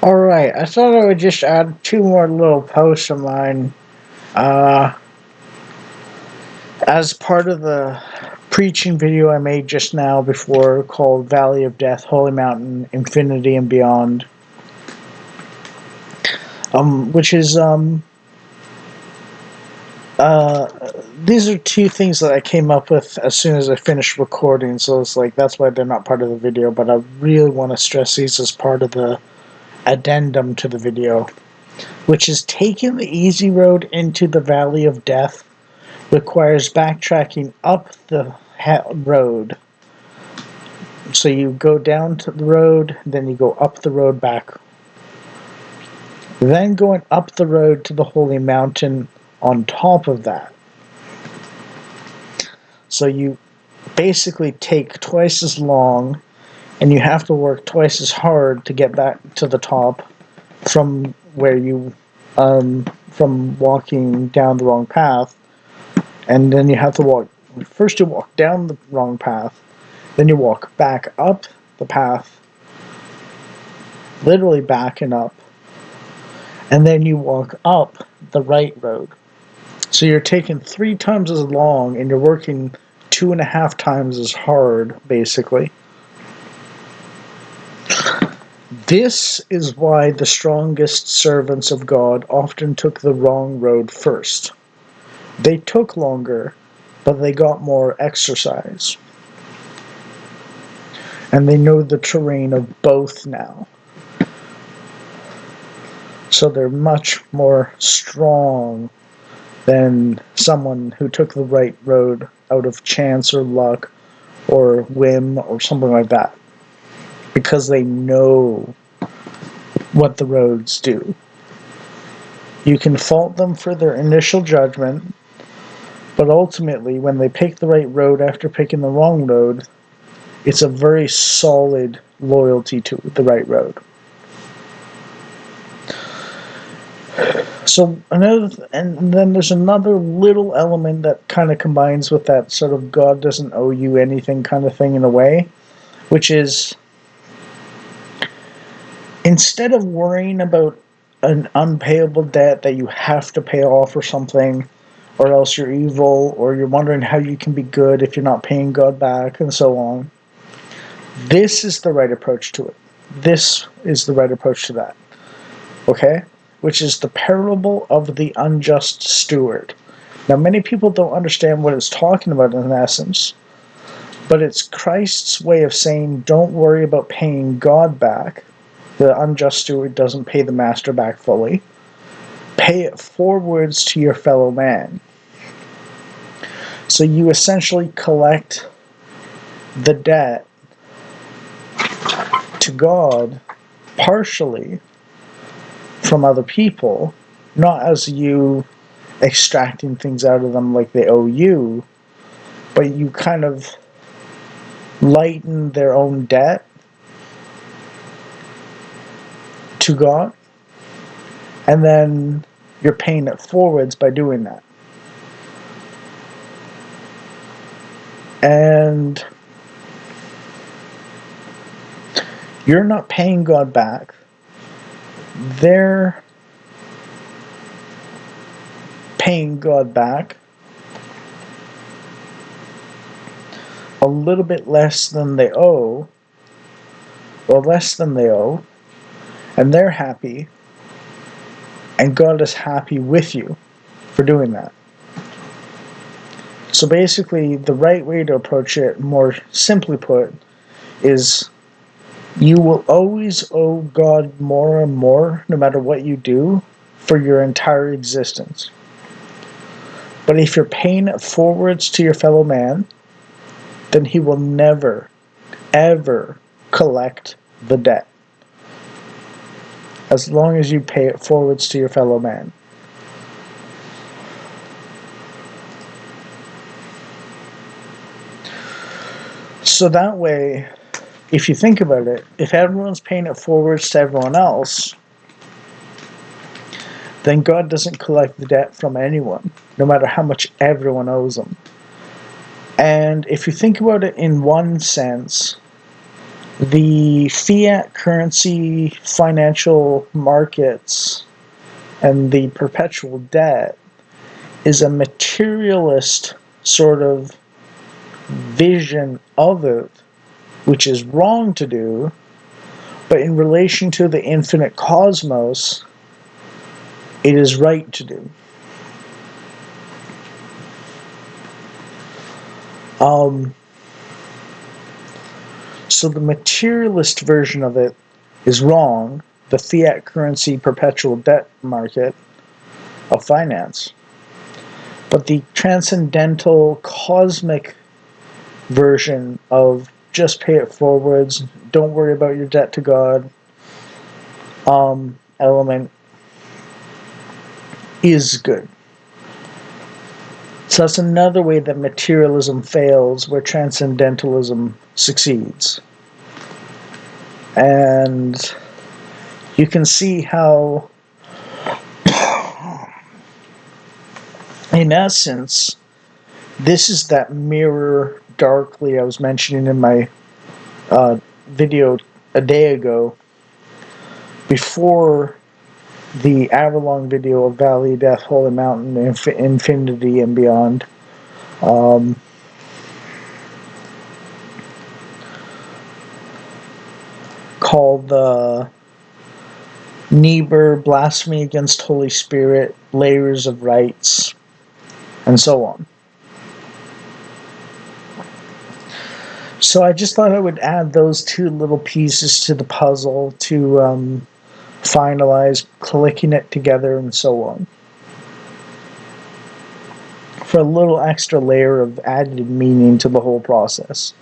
Alright, I thought I would just add two more little posts of mine uh, as part of the preaching video I made just now before called Valley of Death, Holy Mountain, Infinity and Beyond. Which is, these are two things that I came up with as soon as I finished recording, so it's like, that's why they're not part of the video, but I really want to stress these as part of the addendum to the video, which is taking the easy road into the Valley of Death requires backtracking up the road. So you go down to the road, then you go up the road back. Then going up the road to the Holy Mountain on top of that. So you basically take twice as long, and you have to work twice as hard to get back to the top from where you, from walking down the wrong path. And then you have to walk, first you walk down the wrong path, then you walk back up the path, literally backing up, and then you walk up the right road. So you're taking 3 times as long, and you're working 2.5 times as hard, basically. This is why the strongest servants of God often took the wrong road first. They took longer, but they got more exercise. And they know the terrain of both now. So they're much more strong than someone who took the right road out of chance or luck or whim or something like that. Because they know what the roads do. You can fault them for their initial judgment, but ultimately, when they pick the right road after picking the wrong road, it's a very solid loyalty to the right road. So and then there's another little element that kind of combines with that sort of God doesn't owe you anything kind of thing in a way, which is instead of worrying about an unpayable debt that you have to pay off or something, or else you're evil, or you're wondering how you can be good if you're not paying God back, and so on, this is the right approach to it. This is the right approach to that. Okay? Which is the parable of the unjust steward. Now, many people don't understand what it's talking about in essence, but it's Christ's way of saying, don't worry about paying God back. The unjust steward doesn't pay the master back fully. Pay it forwards to your fellow man. So you essentially collect the debt to God partially from other people, not as you extracting things out of them like they owe you, but you kind of lighten their own debt to God, and then you're paying it forwards by doing that. And you're not paying God back. They're paying God back a little bit less than they owe, or less than they owe, and they're happy, and God is happy with you for doing that. So basically, the right way to approach it, more simply put, is you will always owe God more and more, no matter what you do, for your entire existence. But if you're paying it forwards to your fellow man, then he will never, ever collect the debt. As long as you pay it forwards to your fellow man. So that way, if you think about it, if everyone's paying it forwards to everyone else, then God doesn't collect the debt from anyone, no matter how much everyone owes them. And if you think about it in one sense, The fiat currency financial markets and the perpetual debt is a materialist sort of vision of it, which is wrong to do, but in relation to the infinite cosmos, it is right to do. So the materialist version of it is wrong, the fiat currency perpetual debt market of finance. But the transcendental cosmic version of just pay it forwards, don't worry about your debt to God element is good. So that's another way that materialism fails where transcendentalism succeeds. And you can see how, in essence, this is that mirror darkly I was mentioning in my video a day ago, before the hour-long video of Valley of Death, Holy Mountain, Infinity, and Beyond. Called the Niebuhr Blasphemy Against Holy Spirit, Layers of Rights, and so on. So I just thought I would add those two little pieces to the puzzle to finalize clicking it together and so on, for a little extra layer of added meaning to the whole process.